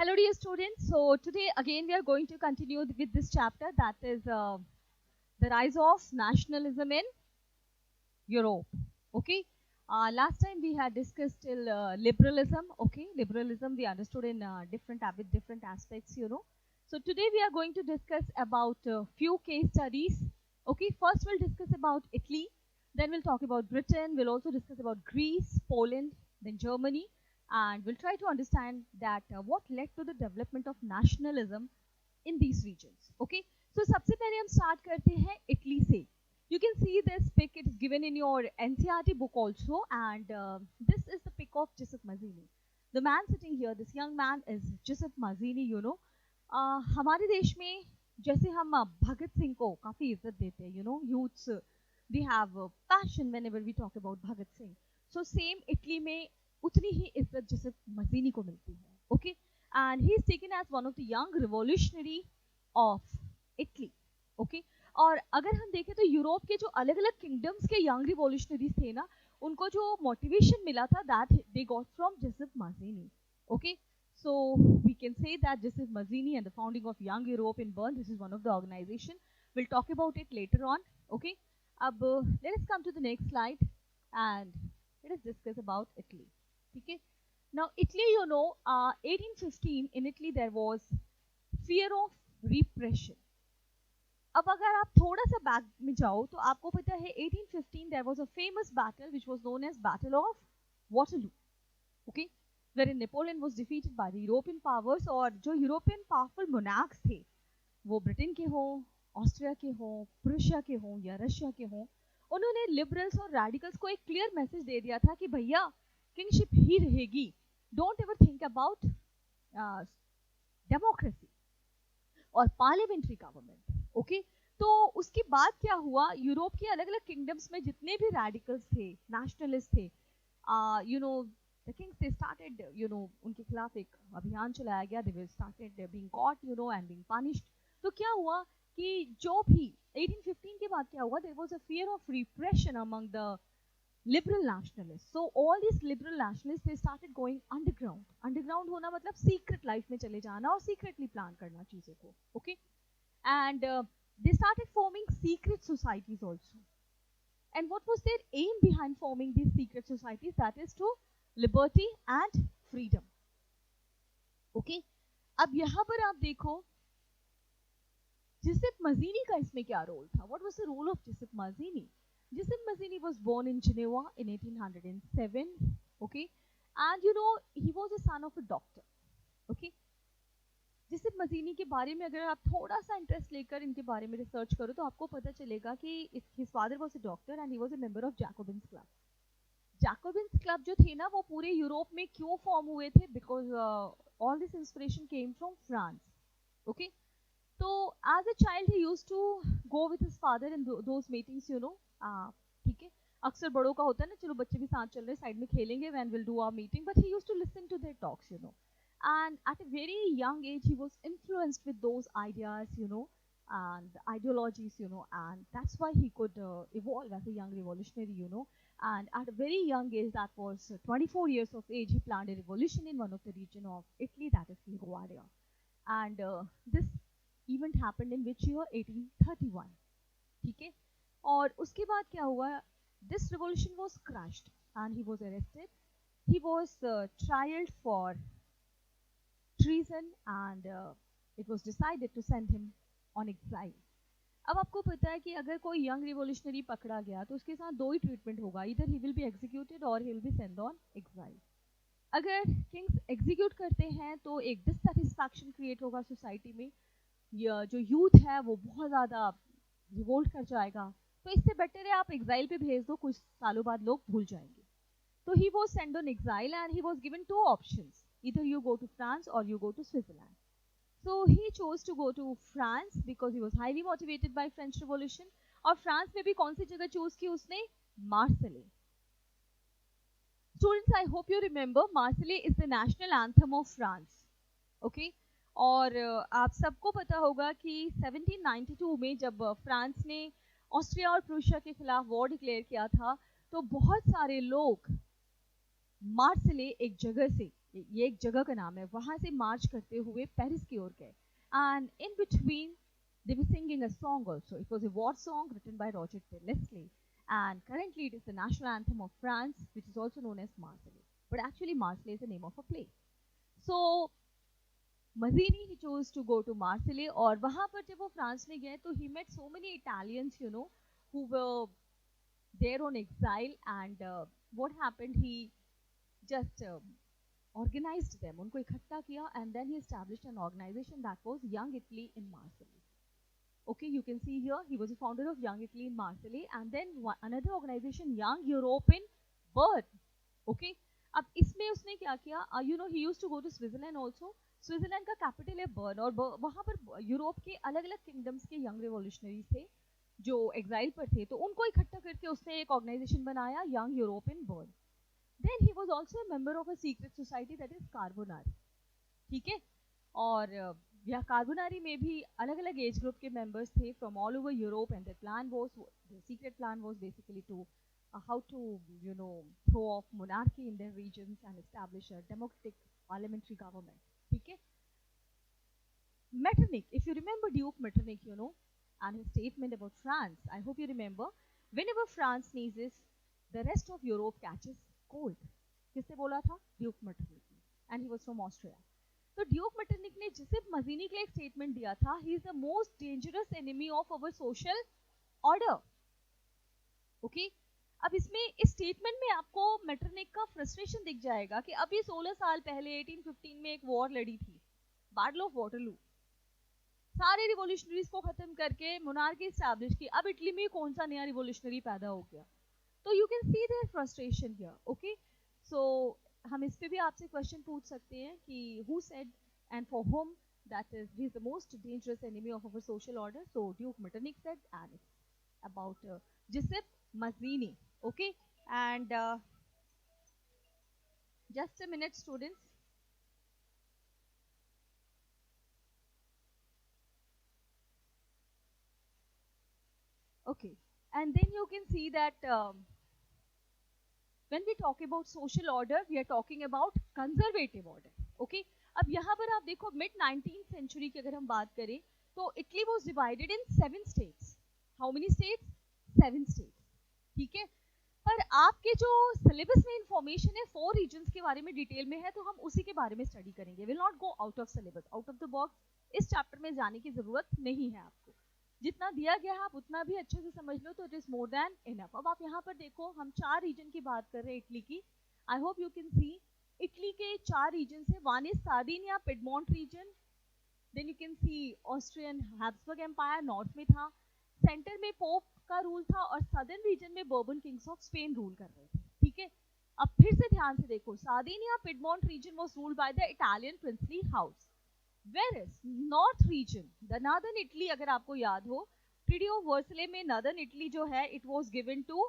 Hello dear students. So today again we are going to continue with this chapter, that is the rise of nationalism in Europe. Okay. Last time we had discussed till liberalism. Okay, liberalism we understood in with different aspects. So today we are going to discuss about few case studies. Okay, first we'll discuss about Italy, then we'll talk about Britain. We'll also discuss about Greece, Poland, then Germany, and we'll try to understand that what led to the development of nationalism in these regions. Okay, so सबसे पहले हम start करते हैं Italy से. You can see this pic, it is given in your NCERT book also, and this is the pic of Giuseppe Mazzini. The man sitting here, this young man is Giuseppe Mazzini, हमारे देश में जैसे हम भगत सिंह को काफ़ी इज्जत देते हैं, youths, they have passion whenever we talk about Bhagat Singh. So same Italy में उतनी ही इज्जत Giuseppe Mazzini को मिलती है. Okay, and he is taken as one of the young revolutionary of Italy. Okay, और अगर हम देखें तो यूरोप के जो अलग अलग किंगडम्स के यंग रिवॉल्यूशनरीज थे ना, उनको जो मोटिवेशन मिला था that they got from Giuseppe Mazzini. Okay, so we can say that Giuseppe Mazzini and the founding of Young Europe in Bern, this is one of the organization. We'll talk about it later on. Okay, अब let us come to the next slide and let us discuss about Italy. Okay, now Italy, 1815 in Italy there was fear of repression. अब अगर आप थोड़ा सा back में जाओ तो आपको पता है 1815 there was a famous battle which was known as Battle of Waterloo. Okay, wherein Napoleon was defeated by the European powers, और जो यूरोपियन पावरफुल मोनार्क्स थे वो ब्रिटेन के हों, ऑस्ट्रिया के हों, प्रूशिया के हों या रशिया के हों, उन्होंने लिबरल्स और रेडिकल्स को एक क्लियर मैसेज दे दिया था कि भैया किंगशिप ही रहेगी, don't ever think about democracy और पार्लियामेंट्री गवर्नमेंट. ओके, तो उसके बाद क्या हुआ, यूरोप के अलग अलग किंगडम्स में जितने भी रेडिकल्स थे, नेशनलिस्ट थे, the kings they started, उनके खिलाफ एक अभियान चलाया गया. they were started being caught, and being punished. तो क्या हुआ कि जो भी 1815 के बाद क्या हुआ, there was a fear of repression among the liberal nationalists. So all these liberal nationalists they started going underground. Underground होना मतलब secret life में चले जाना और secretly plan करना चीज़ों को. Okay, and they started forming secret societies also. And what was their aim behind forming these secret societies? That is to liberty and freedom. Okay, अब यहाँ पर आप देखो Giuseppe Mazzini का इसमें क्या रोल था? What was the role of Giuseppe Mazzini? Giuseppe Mazzini was born in Genoa in 1807. Okay, and he was a son of a doctor. Okay, Giuseppe Mazzini के बारे में अगर आप थोड़ा सा इंटरेस्ट लेकर इनके बारे में रिसर्च करो तो आपको पता चलेगा कि his father was a doctor and he was a member of Jacobins Club. Jacobins Club जो थे ना वो पूरे यूरोप में क्यों फॉर्म हुए थे? Because all this inspiration came from France. Okay, so as a child he used to go with his father in those meetings, ठीक है, अक्सर बड़ों का होता है ना, चलो बच्चे भी साथ चल रहे हैं, साइड में खेलेंगे, when we'll do our meeting, but he used to listen to their talks, and at a very young age he was influenced with those ideas, and ideologies, and that's why he could evolve as a young revolutionary, and at a very young age, that was 24 years of age, he planned a revolution in one of the region of Italy, that is Liguria. And this event happened in which year? 1831. ठीक है, और उसके बाद क्या हुआ, this revolution was crushed and he was arrested. He was trialed for treason and it was decided to send him on exile. अब आपको पता है कि अगर कोई यंग रिवोल्यूशनरी पकड़ा गया तो उसके साथ दो ही ट्रीटमेंट होगा, इधर ही विल बी एग्जीक्यूटेड और he will be send on exile. अगर किंग्स एग्जीक्यूट करते हैं तो एक डिससैटिस्फैक्शन क्रिएट होगा सोसाइटी में, जो यूथ है वो बहुत ज़्यादा रिवोल्ट कर जाएगा, तो इससे बेटर है आप एक्साइल पे भेज दो, कुछ सालों बाद लोग भूल जाएंगे. तो he was send on exile and he was given two options, either you go to France or you go to Switzerland. So he chose to go to France because he was highly motivated by French Revolution. और France में भी कौन सी जगह choose की उसने? मार्सेले. Students, I hope you remember Marseille is the national anthem of France. Okay, और आप सबको पता होगा कि 1792 में जब फ्रांस ने ऑस्ट्रिया और प्रूशिया के खिलाफ वॉर डिक्लेयर किया था तो बहुत सारे लोग मार्सेले एक जगह से ये एक जगह का नाम है, वहां से मार्च करते हुए पेरिस की ओर गए. And in between they were singing a song also. It was a war song written by Roger Leslie, and currently it is the national anthem of France, which is also known as Marseillaise. But actually Marseillaise is the name of a play. So Mazzini, he chose to go to Marseille, और वहाँ पर जब वो France में गए तो he met so many Italians, you know, who were there on exile, and what happened, he just organized them, उनको इकट्ठा किया, and then he established an organization that was Young Italy in Marseille. Okay, you can see here, he was a founder of Young Italy in Marseille, and then another organization, Young Europe in Bern. Okay, अब इसमें उसने क्या किया, you know, he used to go to Switzerland also. Switzerland का capital है burn, और वहाँ पर यूरोप के अलग अलग किंगडम्स के यंग रिवोल्यूशनरीज थे जो एग्जाइल पर थे, तो उनको इकट्ठा करके उसने एक ऑर्गेनाइजेशन बनाया, Young Europe in Bern. Then he was also a member of a secret society that is Carbonari. ठीक है, और या कार्बोनारी में भी अलग अलग एज ग्रुप के मेंबर्स थे from all over Europe, and the plan was, the secret plan was basically to how to, you know, throw off monarchy in their regions and establish a democratic parliamentary government. ठीक है. Metternich, if you remember Duke Metternich, you know, and his statement about France, I hope you remember, whenever France sneezes, the rest of Europe catches cold. किसने बोला था? Duke Metternich, and he was from Austria. तो Duke Metternich ने जिसिप मजीनी के लिए एक statement दिया था, ही is the most dangerous enemy of our social order. Okay, अब इसमें इस स्टेटमेंट में आपको मेटरनिक का फ्रस्ट्रेशन दिख जाएगा कि अभी 16 साल पहले 1815 में एक वॉर लड़ी थी, बैटल ऑफ वाटरलू. सारे रिवोल्यूशनरीज को खत्म करके मोनार्की एस्टैब्लिश की, अब इटली में कौन सा नया रिवोल्यूशनरी पैदा हो गया. तो you can see their frustration here. Okay, so हम इस पे भी आपसे क्वेश्चन पूछ सकते हैं कि who said and for whom that is he is the most dangerous enemy of our social order. So Duke Metternich said, and it's about Giuseppe Mazzini. Okay, and just a minute students. Okay, and then you can see that when we talk about social order, we are talking about conservative order. Okay, अब यहाँ पर आप देखो mid 19th century की अगर हम बात करें तो Italy was divided in 7 states. How many states? 7 states. ठीक है, पर आपके जो सिलेबस में इंफॉर्मेशन है 4 रीजन्स के बारे में डिटेल में है, तो हम उसी के बारे में स्टडी करेंगे. Will not go out of syllabus, out of the box इस चैप्टर में जाने की जरूरत नहीं है आपको. जितना दिया गया है आप उतना भी अच्छे से समझ लो, तो it is more than enough. अब आप यहाँ पर देखो, हम 4 रीजन की बात कर रहे हैं इटली की. I hope you can see Italy के 4 रीजन है. One is Sardinia Piedmont region, then you can see Austrian Habsburg empire north में था, सेंटर में पोप का रूल था, और सदर्न रीजन में Bourbon kings of Spain rule कर रहे थे. ठीक है, अब फिर से ध्यान से देखो, Sardinia Piedmont region was ruled by the Italian princely house, whereas north region, the northern Italy, अगर आपको याद हो, ट्रीटी ऑफ वर्सले में नॉर्दर्न इटली जो है it was given to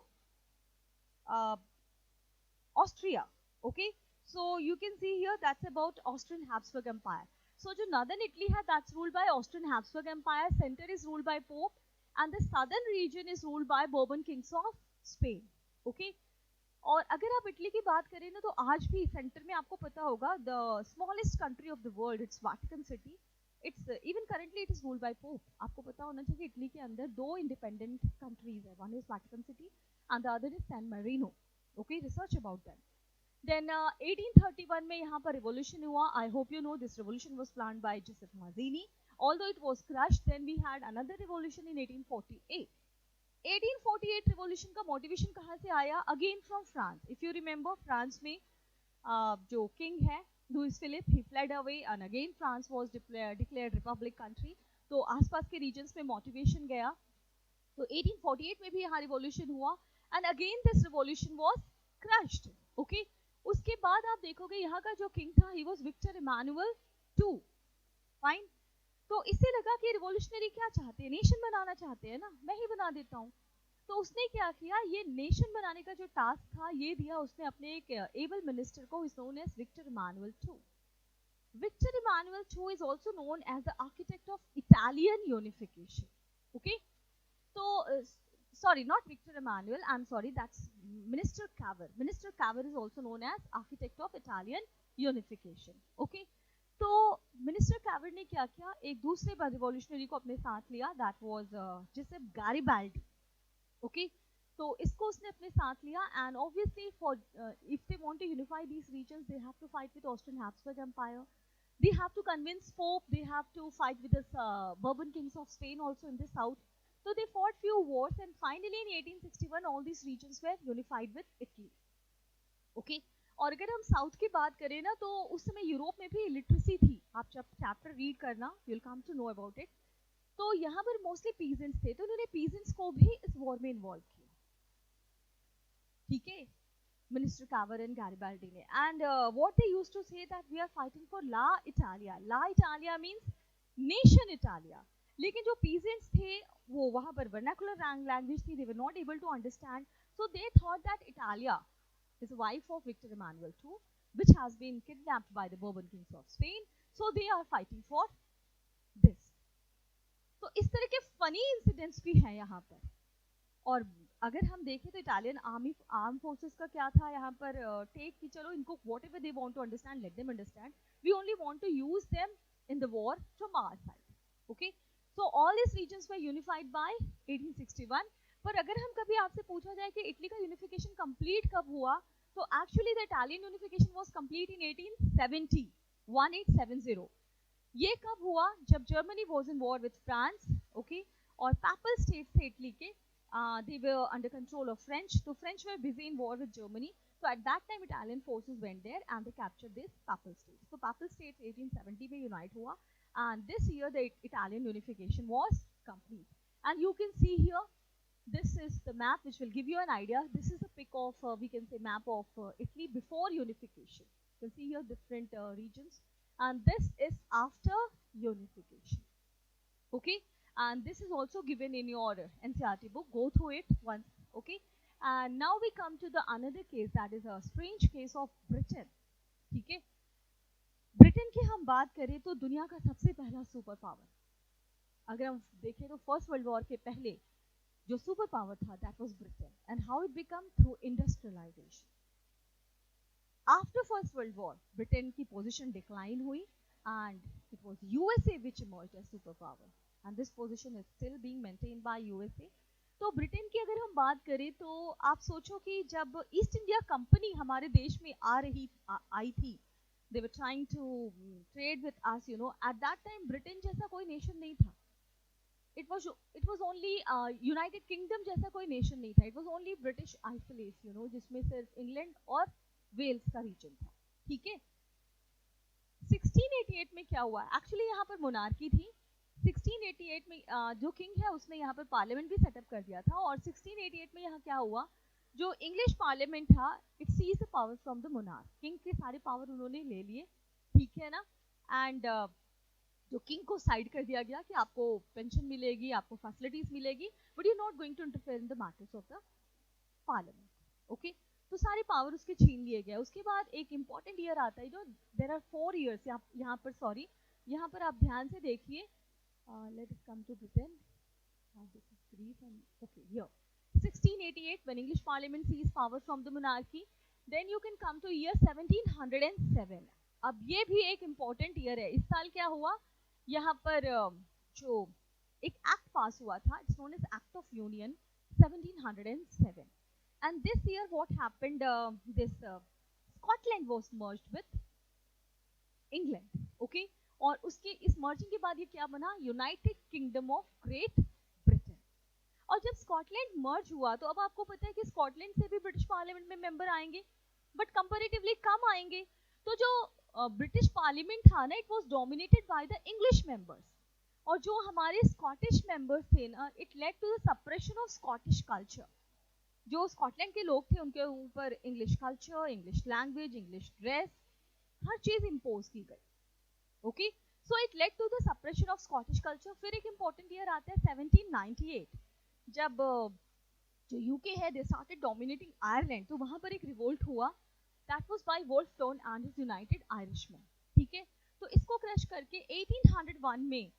Austria. Okay, so you can see here that's about Austrian Habsburg empire. So जो northern Italy है that's ruled by Austrian Habsburg empire, centre is ruled by pope, and the southern region is ruled by Bourbon kings of Spain. Okay, और अगर आप Italy की बात करें ना, तो आज भी सेंटर में आपको पता होगा the smallest country of the world, it's Vatican City. It's even currently it is ruled by pope. आपको पता होना चाहिए इटली के अंदर 2 इंडिपेंडेंट कंट्रीज है, one is Vatican City and the other is San Marino. Okay, research about that. Then 1831 में यहाँ पर रिवोल्यूशन हुआ. I hope you know this revolution was planned by Joseph Mazzini, although it was crushed. Then we had another revolution in 1848. 1848 revolution का motivation कहाँ से आया? Again from France. If you remember, France में जो king है Louis Philippe, he fled away, and again France was declared republic country. तो आसपास के रीजन्स में मोटिवेशन गया, तो 1848 में भी यहाँ रिवोल्यूशन हुआ, and again this revolution was crushed. Okay, उसके बाद आप देखोगे यहाँ का जो किंग था, he was Victor Emmanuel II. Fine. तो इससे लगा कि रिवोल्यूशनरी क्या चाहते हैं, नेशन बनाना चाहते हैं ना, मैं ही बना देता हूँ. तो उसने क्या किया, ये नेशन बनाने का जो टास्क था ये दिया उसने अपने एक एबल मिनिस्टर को, is known as Victor Emmanuel II. Victor Emmanuel II is also known as the architect of Italian unification. Okay, तो sorry, not Victor Emmanuel, I'm sorry, that's Minister Cavour. Minister Cavour is also known as architect of Italian unification. Okay, तो minister Cavour ने क्या किया, एक दूसरे revolutionary को अपने साथ लिया, दैट वाज जिसे गैरिबाल्डी. ओके, तो इसको उसने अपने साथ लिया, and obviously for if they want to unify these regions they have to fight with Austrian Habsburg empire. They have to convince Pope, they have to fight with the Bourbon kings of Spain also in the south. So they fought few wars, and finally in 1861 all these regions were unified with Italy. Okay? और अगर हम south की बात करें ना, तो उस समय यूरोप में भी इलिटरेसी थी. आप जब चैप्टर रीड करना, you'll come to know about it. तो यहाँ पर मोस्टली पीजेंट्स थे, तो उन्होंने पीजेंट्स को भी इस वॉर में इन्वॉल्व किया. ठीक है, Minister Cavour and Garibaldi ne. And what they used to say that we are fighting for La Italia. La Italia means nation Italia. लेकिन जो peasants थे वो वहाँ पर vernacular language थी, they were not able to understand. So they thought that Italia is the wife of Victor Emmanuel II, which has been kidnapped by the Bourbon kings of Spain. So they are fighting for this. तो इस तरह के funny incidents भी हैं यहाँ पर. और अगर हम देखें तो इटालियन आर्म फोर्सेस का क्या था यहाँ पर, टेक कि चलो इनको whatever they want to understand, let them understand, we only want to use them in the war from our side. Okay, so all this regions were unified by 1861. पर अगर हम कभी आपसे पूछा जाए कि इटली का यूनिफिकेशन कंप्लीट कब हुआ, तो actually the Italian unification was complete in 1870. ये कब हुआ, जब Germany was in war with France. Okay, और पैपल स्टेट्स थे इटली के, they were under control of French. So French were busy in war with Germany. So at that time Italian forces went there and they captured this Papal States. So Papal States 1870 में unite हुआ, and this year the Italian unification was complete. And you can see here, this is the map which will give you an idea. This is a pic of, we can say, map of Italy before unification. You can see here different regions, and this is after unification. Okay. And this is also given in your NCERT book. Go through it once, okay? And now we come to the another case, that is a strange case of Britain. ठीक है? Britain की हम बात करें तो दुनिया का सबसे पहला सुपर पावर, अगर हम देखें तो फर्स्ट वर्ल्ड वॉर के पहले जो सुपर पावर था, that was Britain. And how it became? Through industrialization. After first world war, Britain की position decline हुई, and it was USA which emerged as superpower. And this position is still being maintained by USA. तो Britain की अगर हम बात करें तो आप सोचो कि जब ईस्ट इंडिया कंपनी हमारे देश में आई थी, they were trying to trade with us, you know. At that time Britain जैसा कोई नेशन नहीं था. It was only United Kingdom जैसा कोई नेशन नहीं था. It was only British isolates, you know, जिसमें सिर्फ इंग्लैंड और वेल्स का रीजन था. ठीक है, 1688 में क्या हुआ, एक्चुअली यहाँ पर मोनार्की थी. 1688 में जो किंग है उसने यहाँ पर पार्लियामेंट भी सेटअप कर दिया था, और 1688 में यहाँ क्या हुआ, जो इंग्लिश पार्लियामेंट था, it seize the power from the monarch. King के सारे पावर उन्होंने ले लिए, ठीक है ना. एंड जो किंग को साइड कर दिया गया कि आपको पेंशन मिलेगी, आपको फैसिलिटीज मिलेगी, but you not going to interfere in the matters of the parliament. Okay, तो सारे पावर उसके छीन लिए गए. उसके बाद एक इंपॉर्टेंट ईयर आता है, जो देयर आर 4 इयर्स यहाँ पर, सॉरी यहाँ पर आप ध्यान से देखिए. Let us come to Britain. This is brief and okay. Here, 1688, when English Parliament seized power from the monarchy. Then you can come to year 1707. अब ये भी एक important year है. इस साल क्या हुआ, यहाँ पर जो एक act pass हुआ था, it's known as Act of Union 1707. And this year what happened? Scotland was merged with England. Okay. और उसके इस मर्जिंग के बाद ये क्या बना, United kingdom of great Britain. और जब स्कॉटलैंड मर्ज हुआ तो अब आपको पता है कि स्कॉटलैंड से भी ब्रिटिश पार्लियामेंट में मेंबर आएंगे, बट कंपैरेटिवली कम आएंगे. तो जो ब्रिटिश पार्लियामेंट था ना, it was dominated by the English members, और जो हमारे स्कॉटिश मेंबर्स थे ना, it led to the suppression of Scottish culture. जो स्कॉटलैंड के लोग थे उनके ऊपर English culture, English language, English dress, हर चीज इम्पोज की गई. Okay, so it led to the suppression of Scottish culture. फिर एक important year आता है 1798, जब जो UK है, they started dominating Ireland. तो वहाँ पर एक revolt हुआ, that was by Wolfe Tone and his United Irishmen. ठीक है, तो इसको क्रश करके 1801 में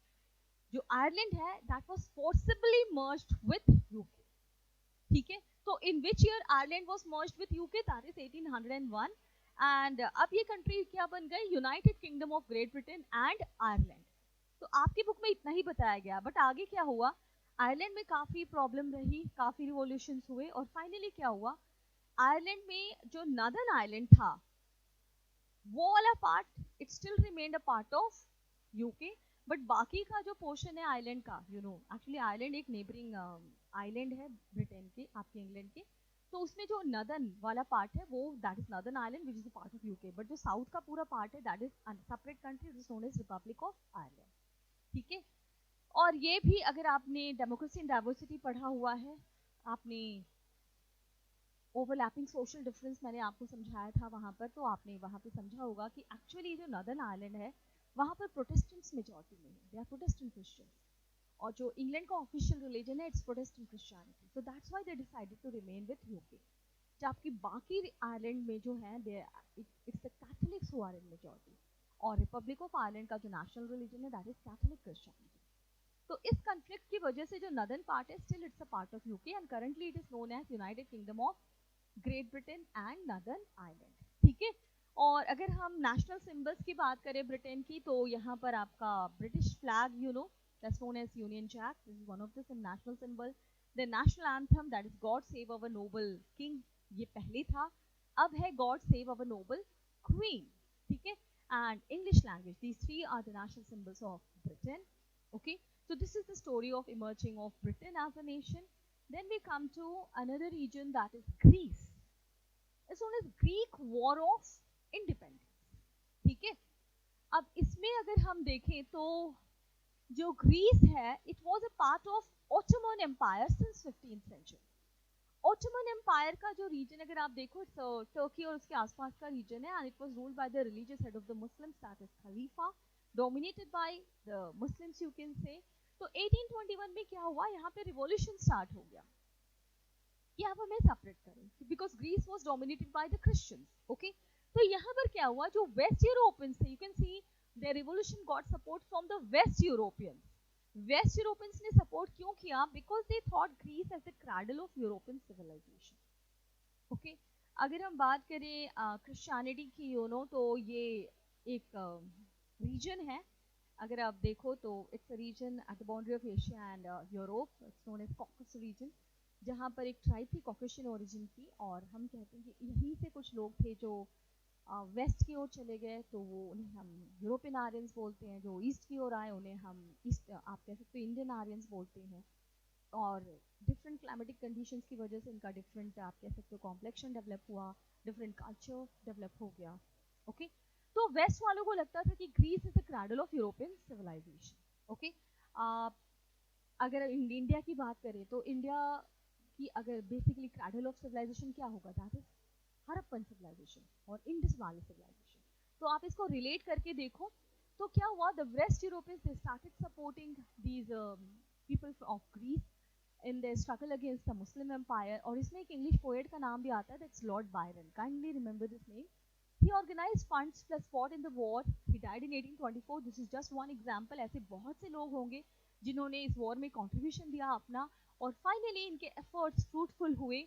जो आयरलैंड है, that was forcibly merged with UK. ठीक है, तो in which year Ireland was merged with UK? That is 1801. And अब ये कंट्री क्या बन गए, United kingdom of great Britain and Ireland. तो आपकी बुक में इतना ही बताया गया, बट आगे क्या हुआ, आयरलैंड में काफी प्रॉब्लम रही, काफी रिवॉल्यूशंस हुए, और फाइनली क्या हुआ, आयरलैंड में जो नॉर्दर्न आयरलैंड था वो वाला part it still remained a part of UK, but बाकी का जो पोर्शन है आइलैंड का, यू नो एक्चुअली आइलैंड एक नेबरिंग आइलैंड है ब्रिटेन के, आपके इंग्लैंड के, तो उसमें जो नदन वाला पार्ट है वो that is northern island which is part of UK, but जो साउथ का पूरा पार्ट है that is separate country is known as republic of Ireland. ठीक है, और ये भी अगर आपने डेमोक्रेसी एंड डाइवर्सिटी पढ़ा हुआ है, आपने ओवरलैपिंग सोशल डिफरेंस मैंने आपको समझाया था वहाँ पर, तो आपने वहाँ पे समझा होगा कि एक्चुअली जो नॉर्दर्न आयरलैंड है वहाँ पर प्रोटेस्टेंट्स मेजॉरिटी में है, दे आर प्रोटेस्टेंट क्रिश्चियंस, और जो इंग्लैंड का ऑफिशियल रिलीजन है it's Protestant Christianity, so that's why they decided to remain with UK. जबकि बाकी आयरलैंड में जो है they it's the Catholics who are in majority, और रिपब्लिक ऑफ आयरलैंड का जो नेशनल रिलीजन है दैट इज कैथोलिक क्रिश्चियनिटी। तो इस कॉन्फ्लिक्ट की वजह से जो नॉर्दर्न पार्ट है still it's a part of UK and currently it is known as United kingdom of great Britain and northern Ireland. ठीक है, और अगर हम नेशनल सिंबल्स की बात करें ब्रिटेन की, तो यहाँ पर आपका British flag, you know that's known as Union Jack, this is one of the national symbol. The national anthem that is God save our noble king, ये पहले था, अब है God save our noble queen. ठीक है, and English language, these three are the national symbols of Britain. Okay, so this is the story of emerging of Britain as a nation. Then we come to another region that is Greece. It's known as Greek War of Independence. ठीक है, अब इसमें अगर हम देखें तो जो Greece है it was a part of Ottoman empire since 15th century. Ottoman empire का जो रीजन अगर आप देखो टर्की और उसके आसपास का रीजन है, and it was ruled by the religious head of the Muslims that is Khalifa, dominated by the Muslims you can say. तो 1821 में क्या हुआ, यहाँ पे रिवॉल्यूशन स्टार्ट हो गया कि अब हमें सेपरेट करें because Greece was dominated by the Christians. Okay, तो यहाँ पर क्या हुआ, जो वेस्ट यूरोपियंस थे, you can see the revolution got support from the West Europeans. West Europeans ने सपोर्ट क्यों किया, because they thought Greece as the cradle of European civilization. Okay, अगर हम बात करें क्रिश्चियनिटी की, यू नो, तो ये एक रीजन है, अगर आप देखो तो it's a region at the boundary of Asia and Europe, it's known as Caucasus region, जहाँ पर एक ट्राइब थी कॉकेशियन ओरिजिन की, और हम कहते हैं कि यहीं से कुछ लोग थे जो वेस्ट की ओर चले गए, तो वो उन्हें हम यूरोपियन आर्यंस बोलते हैं, जो ईस्ट की ओर आए उन्हें हम ईस्ट, आप कह सकते हो इंडियन आर्यंस बोलते हैं, और डिफरेंट क्लाइमेटिक कंडीशंस की वजह से इनका डिफरेंट, आप कह सकते हो, कॉम्प्लेक्शन डेवलप हुआ, डिफरेंट कल्चर डेवलप हो गया। ओके, तो वेस्ट वालों को लगता था कि Greece is the cradle of European civilization. Okay, अगर इंडिया की बात करें तो इंडिया की अगर बेसिकली क्रैडल ऑफ सिविलाइजेशन क्या होगा, दैट इज हड़प्पन सिविलाइजेशन और इंडस वैली सिविलाइजेशन। तो आप इसको रिलेट करके देखो तो क्या हुआ, the West Europeans they started supporting these people of Greece in the struggle against the Muslim empire. और इसमें एक इंग्लिश पोएट का नाम भी आता है, that's Lord Byron, kindly remember this name. He organized funds plus fought in the war. He died in 1824. This is just one example. ऐसे बहुत से लोग होंगे जिन्होंने इस वॉर में कंट्रीब्यूशन दिया अपना, और फाइनली इनके एफर्ट्स फ्रूटफुल हुए।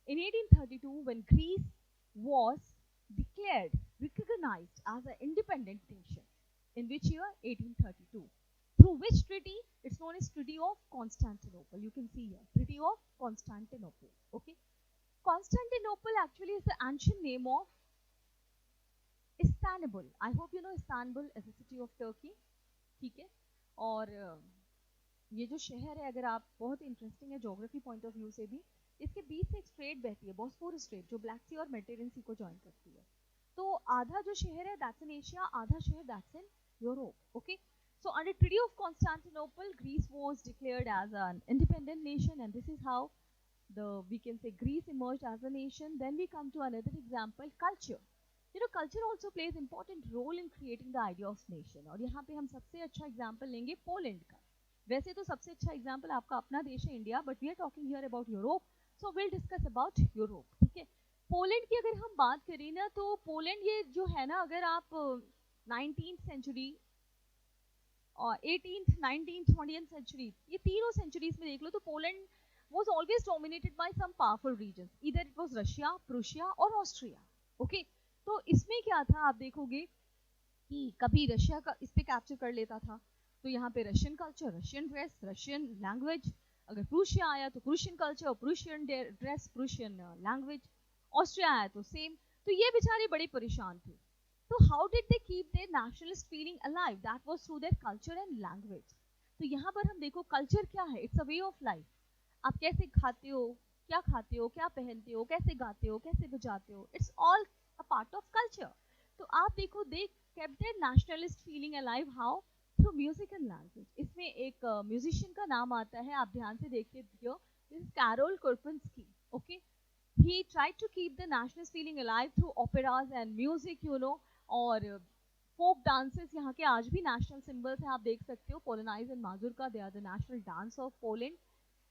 In 1832, when Greece was declared, recognized as an independent nation, in which year 1832, through which treaty? It's known as Treaty of Constantinople. You can see here, Treaty of Constantinople. Okay, Constantinople actually is the ancient name of Istanbul. I hope you know Istanbul as a city of Turkey. ठीक है, और ये जो शहर है, अगर आप, बहुत इंटरेस्टिंग है ज्योग्राफी पॉइंट ऑफ व्यू से भी, इसके बीच से एक स्ट्रेट बहती है, बॉस्फोरस स्ट्रेट, जो ब्लैक सी और मेडिटेरियन सी को ज्वाइन करती है। तो आधा जो शहर है दैट्स इन एशिया, आधा शहर that's in Europe. Okay, so under Treaty of Constantinople, Greece was declared as an independent nation, and this is how we can say Greece emerged as a nation. Then we come to another example, culture. You know, culture also plays important role in creating the idea of nation. और यहाँ पे हम सबसे अच्छा example लेंगे Poland का। वैसे तो सबसे अच्छा एग्जाम्पल आपका अपना देश है India, but we are talking here about Europe, so will discuss about Europe. ठीक है, पोलैंड की अगर हम बात करें ना, तो पोलैंड ये जो है ना, अगर आप 19th सेंचुरी और 18th, 19th, 20th सेंचुरी, ये तीनों सेंचुरीज में देख लो, तो Poland was always dominated by some powerful regions. Either it was Russia, Prussia or Austria. Okay, तो इसमें क्या था, आप देखोगे कि कभी रशिया का इस पे कैप्चर कर लेता था, तो यहाँ पे Russian culture, Russian dress, Russian language, अगर प्रूशिया आया तो Prussian culture, Prussian dress, Prussian language, Austria आया तो सेम। तो ये बेचारे बड़े परेशान थे। तो how did they keep their nationalist feeling alive? That was through their culture and language. तो यहाँ पर हम देखो कल्चर क्या है, it's a way of life. आप कैसे खाते हो, क्या खाते हो, क्या पहनते हो, कैसे गाते हो, कैसे बजाते हो, it's all a part of culture. तो आप देखो दे kept their nationalist feeling alive how? Through music and language. इसमें एक म्यूजिशियन का नाम आता है, आप ध्यान से देखिए, this is Karol Kurpinski. Okay, he tried to keep the nationalist feeling alive through operas and music, you know, और folk dances यहाँ के आज भी national symbols हैं, आप देख सकते हो, Polonaise and Mazurka, they are the national dance of Poland.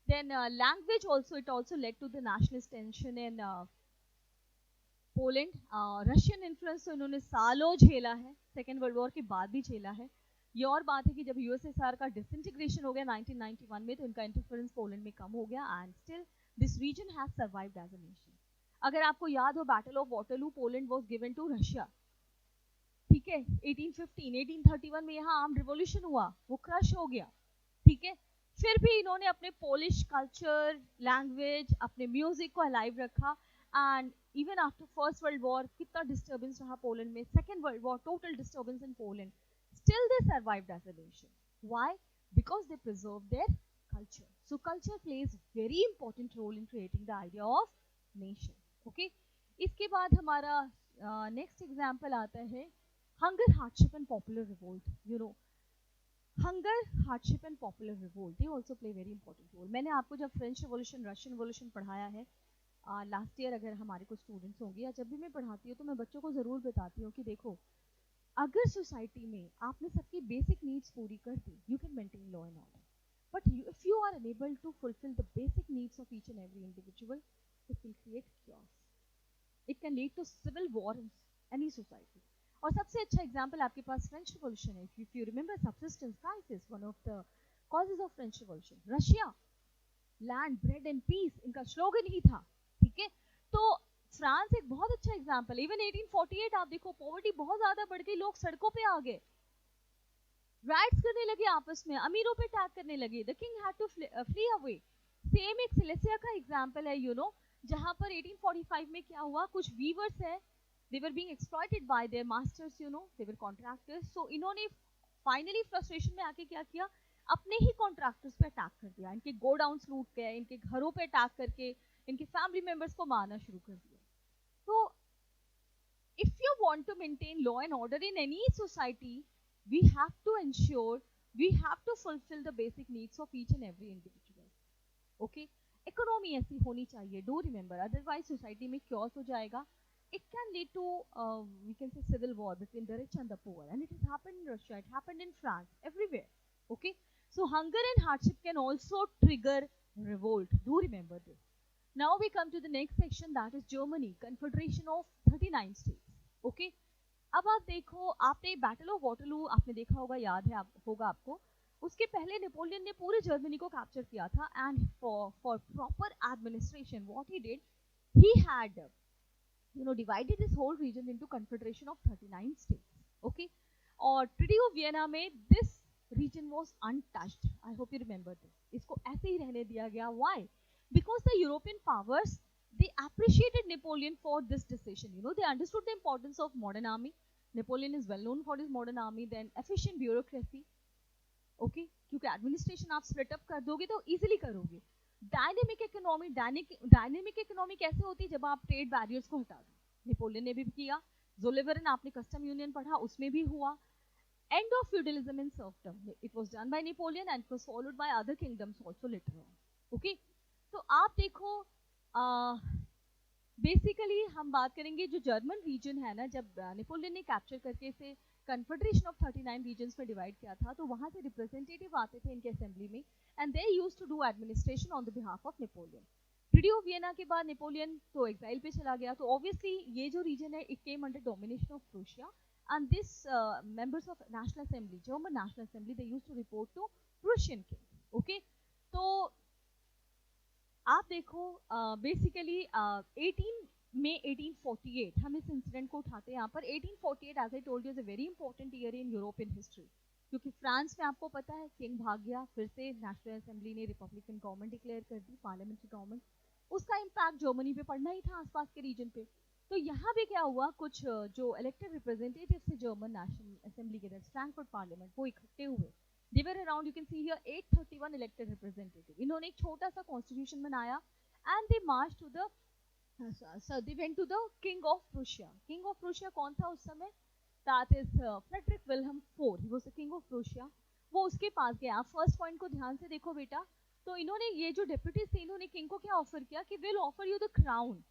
Then language also, it also led to the nationalist tension in Poland. Russian influence तो इन्होंने सालों झेला है, सेकेंड वर्ल्ड वॉर के बाद भी झेला है। ये और बात है कि जब यूएसएसआर का डिसइंटीग्रेशन हो गया 1991 में, तो इनका इंटरफेरेंस पोलैंड में कम हो गया, and still this region has survived as a nation. अगर आपको याद हो, battle of Waterloo, Poland was given to Russia, ठीक है, 1815 1831 में यहाँ आर्म्ड रिवॉल्यूशन हुआ, वो क्रश हो गया, ठीक है। फिर भी इन्होंने अपने पोलिश कल्चर, लैंग्वेज, अपने म्यूजिक को अलाइव रखा, and even after first world war कितना डिस्टर्बेंस रहा पोलैंड में, second world war total disturbance in Poland, still they survived as a nation. Why? Because they preserve their culture. So culture plays very important role in creating the idea of nation. Okay? इसके बाद हमारा next example आता है hunger, hardship and popular revolt. You know, hunger, hardship and popular revolt, they also play very important role. मैंने आपको जब French revolution, Russian revolution पढ़ाया है लास्ट ईयर, अगर हमारे कुछ स्टूडेंट्स होंगे या जब भी मैं पढ़ाती हूँ, तो मैं बच्चों को ज़रूर बताती हूँ कि देखो, अगर सोसाइटी में आपने सबकी बेसिक नीड्स पूरी कर दी, you can maintain law and order, but if you are unable to fulfil the basic needs of each and every individual, it will create chaos. It can lead to civil war in any society. और सबसे अच्छा example आपके पास French revolution है। If you remember subsistence crisis, one of the causes of French revolution, Russia land, bread and peace, इनका slogan ही था, ठीक है। तो फ्रांस एक बहुत अच्छा एग्जाम्पल, इवन 1848 आप देखो, पॉवर्टी बहुत ज्यादा बढ़ गई, लोग सड़कों पे आ गए, राइट्स करने लगे आपस में, अमीरों पे अटैक करने लगे, the king had to flee away. Same एक सिलेसिया का एग्जाम्पल है, यू नो, जहां पर 1845 में क्या हुआ, कुछ वीवर्स है, they were being exploited by their masters, you know, they were contractors, so इन्होंने फाइनली फ्रस्ट्रेशन में आके क्या किया, अपने ही कॉन्ट्रैक्टर्स पे अटैक कर दिया, इनके गोडाउन्स लूट गए, इनके घरों पे अटैक करके इनके फैमिली मेंबर्स को मारना शुरू कर दिया। तो if you want to maintain law and order in any society, we have to ensure, we have to fulfill the basic needs of each and every individual. Okay? Economy ऐसी होनी चाहिए, do remember, otherwise society में chaos हो जाएगा. It can lead to, we can say, civil war between the rich and the poor, and it has happened in Russia, it happened in France, everywhere. Okay, so hunger and hardship can also trigger revolt. Do remember this. Now we come to the next section, that is Germany, Confederation of 39 states. Okay, अब आप देखो, आपने battle of Waterloo आपने देखा होगा, याद है होगा आपको. उसके पहले नेपोलियन ने पूरे जर्मनी को कैप्चर किया था, and for proper administration what he did, he had divided this whole region into confederation of 39 states. Okay, और Treaty of Vienna में this region was untouched. I hope you remember this. इसको ऐसे ही रहने दिया गया. Why? Because the European powers, they appreciated Napoleon for this decision. They understood the importance of modern army. Napoleon is well known for his modern army. Then efficient bureaucracy. Okay, क्योंकि administration आप split up कर दोगे तो easily करोगे. Dynamic economy, dynamic economy कैसे होती है, जब आप ट्रेड बैरियर्स को हटा दो. नेपोलियन ने भी किया, जोलिवेरन आपने कस्टम यूनियन पढ़ा, उसमें भी हुआ. End of feudalism in serfdom, it was done by Napoleon and was followed by other kingdoms also later on. Okay, तो आप देखो, बेसिकली हम बात करेंगे जो जर्मन रीजन है ना, जब नेपोलियन ने कैप्चर करके इसे कन्फेडरेशन ऑफ 39 रीजन्स में डिवाइड किया था, तो वहां से रिप्रेजेंटेटिव आते थे इनके असेंबली में, and they used to do administration on the behalf of Napoleon. Treaty of Vienna के बाद नेपोलियन तो एक्साइल पे चला गया, तो ऑब्वियसली ये जो रीजन है, it came under domination of Prussia, and this members of national assembly, German national assembly, they used to report to Prussian king. Okay, तो आप देखो, बेसिकली May 1848, हम इस इंसिडेंट को उठाते हैं यहाँ पर। 1848 as I told you is a very important year in European history, क्योंकि फ्रांस में आपको पता है किंग भाग गया, फिर से नेशनल असेंबली ने रिपब्लिकन गवर्नमेंट डिक्लेयर कर दी, पार्लियामेंट्री गवर्नमेंट। उसका इम्पैक्ट जर्मनी पे पड़ना ही था, आसपास के रीजन पे। तो यहाँ भी क्या हुआ, कुछ जो इलेक्टेड रिप्रेजेंटेटिव थे जर्मन नेशनल असेंबली के, फ्रैंकफर्ट पार्लियामेंट, वो इकट्ठे हुए। They were around, you can see here 831 elected representative. इन्होंने एक छोटा सा कॉन्स्टिट्यूशन बनाया and they march to the, so they went to the king of Prussia. King of Prussia कौन था उस समय? That is Frederick Wilhelm IV. He was the king of Prussia. वो उसके पास गया। आप फर्स्ट पॉइंट को ध्यान से देखो बेटा। तो इन्होंने, ये जो डेप्यूटीज थे, इन्होंने किंग को क्या ऑफर किया कि will offer you the crown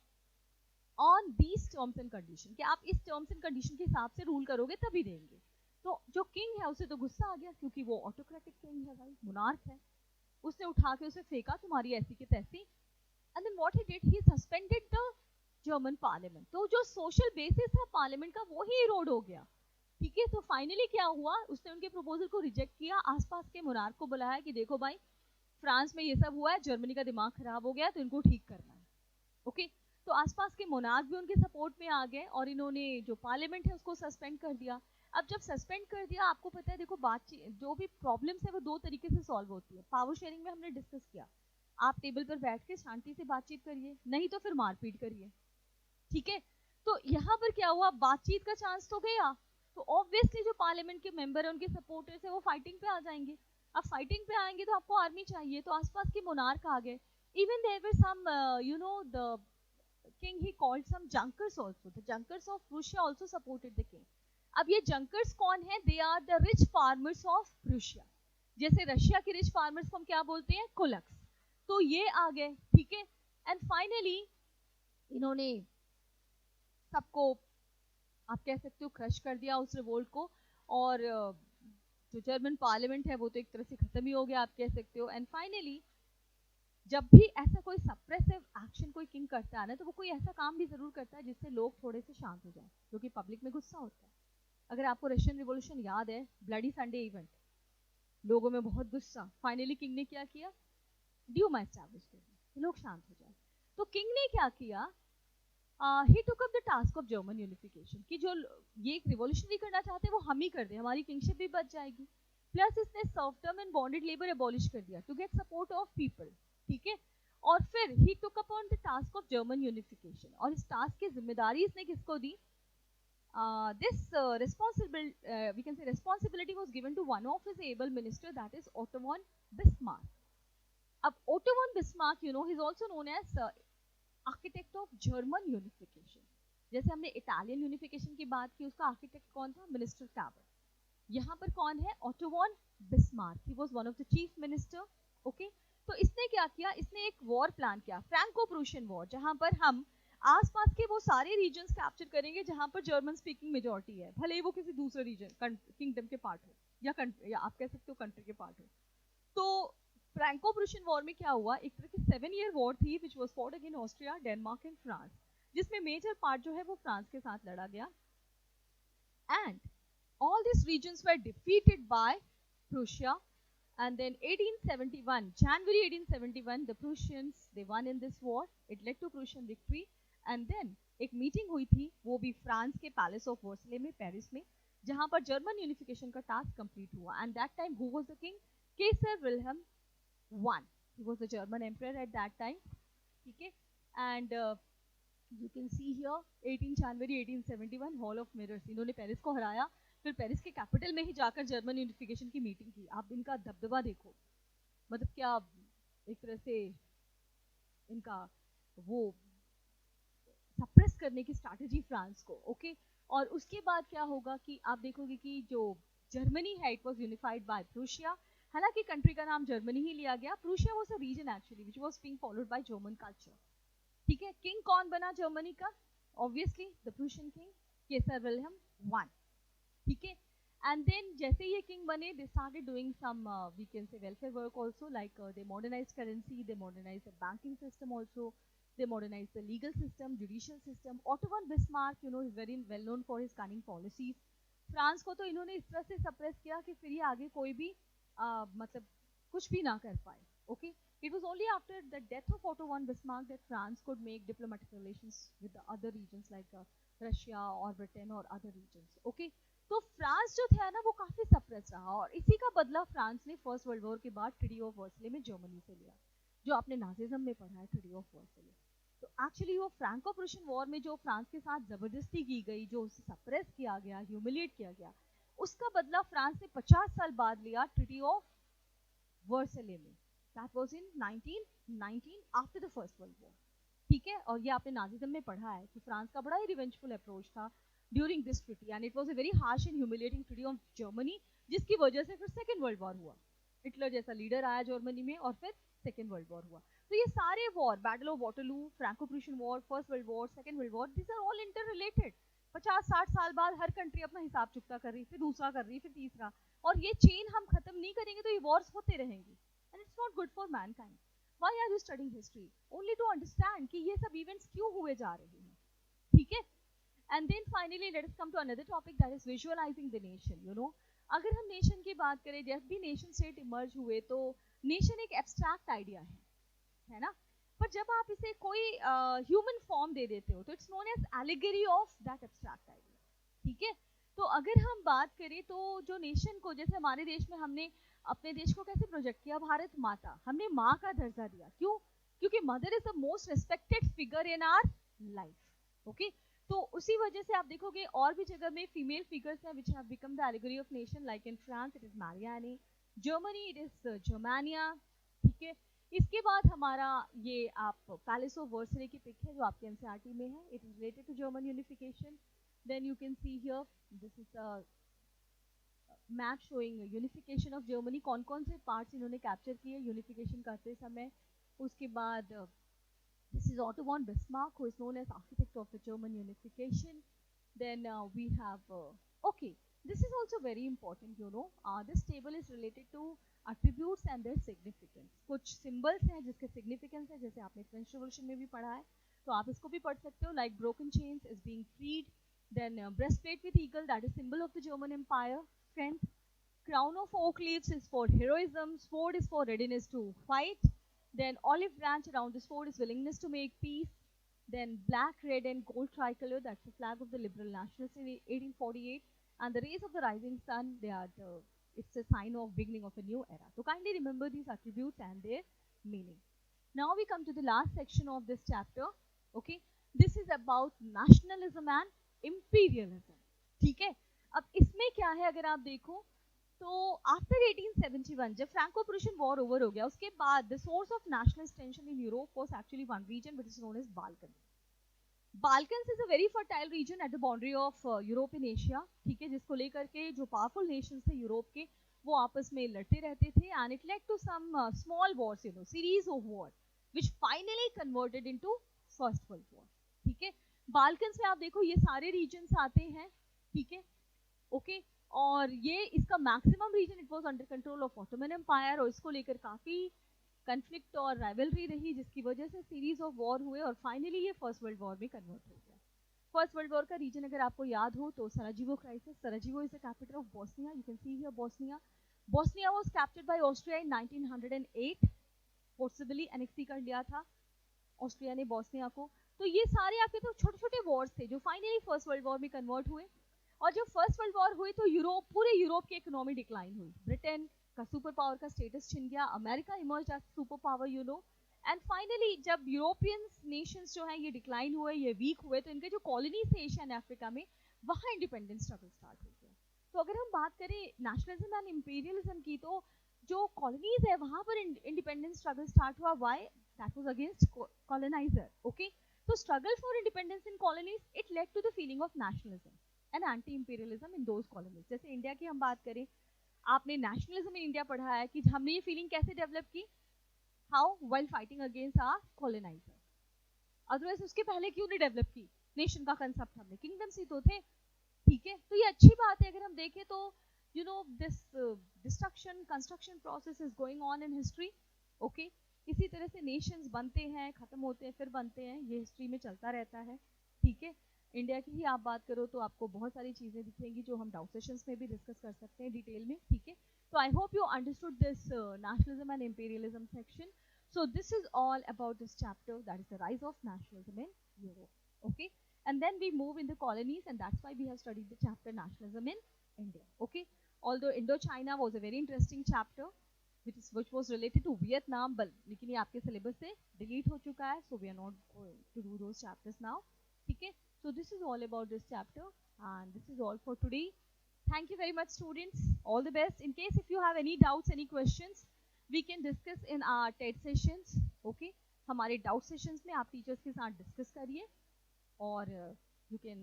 on these terms and condition, कि आप इस टर्म्स एंड कंडीशन के हिसाब से रूल करोगे तभी देंगे। तो जो किंग है उसे तो गुस्सा आ गया, क्योंकि वो ऑटोक्रेटिक किंग है भाई, मोनार्क है। उसने उठा के उसे फेंका, तुम्हारी ऐसी की तैसी। And then what he did, he suspended the German parliament. तो जो social basis था पार्लियामेंट का, वो ही इरोड हो गया। ठीक है, तो फाइनली क्या हुआ, उसने उनके प्रपोजल को रिजेक्ट किया। आसपास के मोनार्क को बुलाया कि देखो भाई, फ्रांस में ये सब हुआ है, जर्मनी का दिमाग खराब हो गया, तो इनको ठीक करना है। ओके, तो आसपास के मोनार्क भी उनके सपोर्ट में आ गए और इन्होंने जो पार्लियामेंट है उसको सस्पेंड कर दिया। अब जब सस्पेंड कर दिया, आपको पता है देखो, बातचीत, जो भी प्रॉब्लम्स है वो दो तरीके से सॉल्व होती है। पावर शेयरिंग में हमने डिस्कस किया, आप टेबल पर बैठ के शांति से बातचीत करिए, नहीं तो फिर मारपीट करिए। ठीक है, तो यहाँ पर क्या हुआ, बातचीत का चांस तो गया, तो ऑब्वियसली जो पार्लियामेंट के मेंबर है, उनके सपोर्टर्स है, वो फाइटिंग पे आ जाएंगे। अब फाइटिंग पे आएंगे तो आपको आर्मी चाहिए, तो आसपास के मोनार्क आ गए। Even there were some, you know, the king he called some junkers also. The junkers of Prussia also supported the king. अब ये junkers कौन है? They are the rich farmers of Prussia. जैसे रशिया के rich farmers को हम क्या बोलते हैं? कुलक्स। तो ये आ गए, ठीक है। एंड फाइनली इन्होंने सबको, आप कह सकते हो, क्रश कर दिया उस रिवोल्ट को। और जो जर्मन पार्लियामेंट है वो तो एक तरह से खत्म ही हो गया, आप कह सकते हो। एंड फाइनली जब भी ऐसा कोई सप्रेसिव एक्शन कोई किंग करता है ना, तो वो कोई ऐसा काम भी जरूर करता है जिससे लोग थोड़े से शांत हो जाए, क्योंकि पब्लिक में गुस्सा होता है। अगर आपको रशियन रिवॉल्यूशन याद है, ब्लडी संडे इवेंट, लोगों में बहुत गुस्सा, फाइनली किंग ने क्या किया, ड्यूमा एस्टैब्लिश कर दी, लोग शांत हो जाए। तो किंग ने क्या किया, he took up the task of German unification, कि जो ये एक रिवॉल्यूशनरी करना चाहते हैं वो हम ही कर दें, हमारी किंगशिप भी बच जाएगी। प्लस इसने serfdom and bonded labour abolish कर दिया to get support of people, ठीक है। और फिर he took upon the task of German unification, और इस टास्क की जिम्मेदारी इसने किसको दी, this we can say responsibility was given to one of his able minister, that is Otto von Bismarck. अब Otto von Bismarck, you know, he is also known as architect of German unification. जैसे हमने Italian unification की बात की, उसका architect कौन था, minister Taber. यहाँ पर कौन है, Otto von Bismarck, he was one of the chief minister, okay? तो इसने क्या किया, इसने एक वॉर प्लान किया, फ्रैंको प्रूशियन वॉर, जहां पर हम आसपास के वो सारे रीजन्स कैप्चर करेंगे जहां पर जर्मन स्पीकिंग मेजॉरिटी है, भले ही वो किसी दूसरे रीजन किंगडम के पार्ट हो या आप कह सकते हो कंट्री के पार्ट हो। तो फ्रैंको प्रूशियन वॉर में क्या हुआ, एक तरह की 7 ईयर वॉर थी which was fought against Austria, Denmark and France, जिसमें मेजर पार्ट जो है वो फ्रांस के साथ लड़ा गया। And all these regions were defeated by Prussia. And then 1871, January 1871, the Prussians, they won in this war. It led to Prussian victory. And then एक meeting हुई थी, वो भी फ्रांस के पैलेस ऑफ वर्सले में, पेरिस में, जहां पर जर्मन यूनिफिकेशन का टास्क कंप्लीट हुआ। And that time who was the king, Kaiser Wilhelm one, he was the German emperor at that time, ठीक है। And you can see here 18 January 1871, hall of mirrors, इन्होंने Paris को हराया। फिर Paris के capital में ही जाकर जर्मन यूनिफिकेशन की मीटिंग की। आप इनका दबदबा देखो, मतलब क्या एक तरह से इनका वो सप्रेस करने की स्ट्रैटेजी फ्रांस को, ओके। और उसके बाद क्या होगा कि आप देखोगे कि जो जर्मनी है, it was unified by Prussia. हालांकि कंट्री का नाम जर्मनी ही लिया गया, Prussia was a region actually which was being followed by German culture, ठीक है। किंग कौन बना जर्मनी का, obviously the Prussian king Kaiser Wilhelm one, ठीक है। एंड देन जैसे ये किंग बने, they started doing some we can say welfare work also, like they modernized currency, they modernized the banking system also, they modernized the legal system, judicial system. Auto von Bismarck, you know, is very well known for his cunning policies. France को तो इन्होंने इस तरह से suppress किया कि फिर ये आगे कोई भी मतलब कुछ भी ना कर पाए, okay. It was only after the death of Otto von Bismarck that France could make diplomatic relations with the other regions like Russia or Britain or other regions. Okay, तो फ्रांस जो था ना वो काफी सप्रेस रहा और इसी का बदला फ्रांस ने फर्स्ट वर्ल्ड वॉर के बाद ट्रीटी ऑफ वर्सले में जर्मनी से लिया, जो आपने नाजिज्म में पढ़ा है ट्रीटी ऑफ वर्सले। तो एक्चुअली वो फ्रैंको प्रूशियन वॉर में जो फ्रांस के साथ जबरदस्ती की गई, जो उसे सप्रेस किया गया, ह्यूमिलिएट किया गया, उसका बदला फ्रांस ने 50 साल बाद लिया ट्रीटी ऑफ वर्सले में। That was in 1919 after the first world war. ठीक है, और ये आपने नाजिज्म में पढ़ा है कि फ्रांस का बड़ा ही रिवेंजफुल अप्रोच था during this treaty and it was a very harsh and humiliating treaty of Germany, जिसकी वजह से फिर सेकेंड वर्ल्ड वॉर हुआ। हिटलर जैसा लीडर आया जर्मनी में और फिर सेकेंड वर्ल्ड वॉर हुआ। तो ये सारे war, battle of Waterloo, Franco Prussian war, first world war, second world war, this are all interrelated. 50-60 साल बाद हर कंट्री अपना हिसाब चुकता कर रही, फिर दूसरा कर रही, फिर तीसरा, और ये चेन हम खत्म नहीं करेंगे तो ये वॉर्स होते रहेंगी and it's not good for mankind. Why are you studying history? Only to understand कि ये सब इवेंट्स क्यों हुए जा रहे हैं। ठीक है, and then finally let us come to another topic, that is visualizing the nation. You know, अगर हम नेशन की बात करें, जब भी नेशन स्टेट इमर्ज हुए तो नेशन एक एब्स्ट्रैक्ट आइडिया है ना, पर जब आप इसे कोई ह्यूमन फॉर्म दे देते हो तो it's known as allegory of that abstract idea. ठीक है, तो अगर हम बात करें तो जो नेशन को, जैसे हमारे देश में हमने अपने देश को कैसे प्रोजेक्ट किया, भारत माता, हमने माँ का दर्जा दिया। क्यों? क्योंकि mother is the most respected figure in our life. Okay, तो उसी वजह से आप देखोगे और भी जगह में फीमेल फिगर्स हैं which have become the allegory of nation, like in France it is Marianne, Germany it is Germania. ठीक है, इसके बाद हमारा ये आप पैलेस ऑफ वर्सले की पिक है जो आपके एनसीईआरटी में है, it is related to German unification. Then you can see here this is a map showing unification of Germany, कौन कौन से पार्ट्स इन्होंने कैप्चर किए यूनिफिकेशन करते समय। उसके बाद this is Otto von Bismarck, who is known as architect of the German unification. Then we have okay, this is also very important, you know, this table is related to attributes and their significance. कुछ symbols हैं जिसके significance है, जैसे आपने French Revolution में भी पढ़ा है तो आप इसको भी पढ़ सकते हो, like broken chains is being freed, then breastplate with eagle, that is symbol of the German Empire, strength. Crown of oak leaves is for heroism, sword is for readiness to fight, then olive branch around the sword is willingness to make peace, then black, red and gold tricolor, that's the flag of the liberal nationalists in 1848, and the rays of the rising sun, they are it's a sign of beginning of a new era. So kindly remember these attributes and their meaning. Now we come to the last section of this chapter. Okay, this is about nationalism and imperialism. ठीक है, अब इसमें क्या है अगर आप देखो तो आफ्टर 1871 जब फ्रैंको प्रूशियन वॉर ओवर हो गया, उसके बाद the source of nationalist tension in Europe was actually one region which is known as Balkan. Balkans is a very fertile region at the boundary of Europe in Asia. ठीक है, जिसको लेकर के जो पावरफुल नेशंस थे Europe के वो आपस में लड़ते रहते थे and it led to some small wars, you know, series of war which finally converted into first world war. ठीक है, बाल्कन्स में आप देखो ये सारे रीजन्स आते हैं। ठीक है, ओके, और ये इसका maximum region it was under control of Ottoman empire और इसको लेकर काफी कन्फ्लिक्ट और राइवलरी रही, जिसकी वजह से सीरीज ऑफ वॉर हुए और फाइनली ये फर्स्ट वर्ल्ड वॉर में कन्वर्ट हो गया। फर्स्ट वर्ल्ड वॉर का रीजन अगर आपको याद हो तो Sarajevo crisis, Sarajevo is the capital of Bosnia, you can see here Bosnia. Bosnia was captured by Austria in 1908, forcibly annex कर लिया था ऑस्ट्रिया ने बोस्निया को। तो ये सारे आपके तो छोटे छोटे वॉर्स थे जो फाइनली फर्स्ट वर्ल्ड वॉर में कन्वर्ट हुए, और जब फर्स्ट वर्ल्ड वॉर हुई तो यूरोप, पूरे यूरोप की इकोनॉमी डिक्लाइन हुई, ब्रिटेन का सुपर पावर का स्टेटस छिन गया, America emerge as super power, you know, and finally जब यूरोपियन नेशंस जो हैं ये डिक्लाइन हुए, ये वीक हुए, तो इनके जो कॉलोनीज थे एशिया एंड अफ्रीका में, वहाँ इंडिपेंडेंस स्ट्रगल स्टार्ट हो गया। तो अगर हम बात करें नेशनलिज्म एंड इंपीरियलिज्म की, तो जो कॉलोनीज है वहाँ पर इंडिपेंडेंस स्ट्रगल स्टार्ट हुआ। Why? That was against coloniser. Okay, तो struggle for independence in colonies it led to the feeling of nationalism and anti imperialism in those colonies. जैसे India की हम बात करें, आपने नेशनलिज्म इन इंडिया पढ़ा है कि हमने ये फीलिंग कैसे डेवलप की, how, while fighting against our colonizer. Otherwise उसके पहले क्यों नहीं डेवलप की? नेशन का कंसेप्ट हमने, किंगडम्स ही तो थे। ठीक है, तो ये अच्छी बात है। अगर हम देखें तो you know this destruction construction process is going on in history. Okay, इसी तरह से नेशंस बनते हैं, खत्म होते हैं, फिर बनते हैं, ये हिस्ट्री में चलता रहता है। ठीक है, इंडिया की ही आप बात करो तो आपको बहुत सारी चीजें दिखेंगी जो हम डाउट सेशंस में भी डिस्कस कर सकते हैं डिटेल में। ठीक है, तो आई hope you understood this nationalism and imperialism section. So this is all about this chapter, that is the rise of nationalism in Europe. Okay, and then we move in the colonies, and that's why we have studied the chapter nationalism in India. Okay, although Indochina was a very interesting chapter, which was related to Vietnam, but लेकिन ये आपके syllabus से delete हो चुका है, so we are not going to do those chapters now. ठीक है, so this is all about this chapter, and this is all for today. Thank you very much, students. All the best. In case if you have any doubts, any questions, we can discuss in our TED sessions. Okay, हमारे doubt sessions में आप teachers के साथ discuss करिए, और you can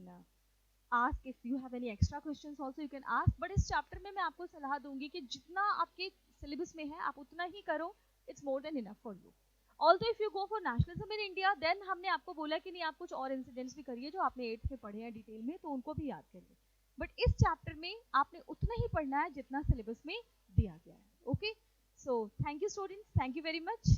ask if you have any extra questions also you can ask. But इस chapter में मैं आपको सलाह दूंगी कि जितना आपके syllabus में है आप उतना ही करो. It's more than enough for you. Although if you go for nationalism in India, then हमने आपको बोला कि नहीं आप कुछ और incidents भी करिए जो आपने 8th में पढ़े हैं डिटेल में, तो उनको भी याद करिए. बट इस चैप्टर में आपने उतना ही पढ़ना है जितना सिलेबस में दिया गया है. Okay, so thank you students, thank you very much.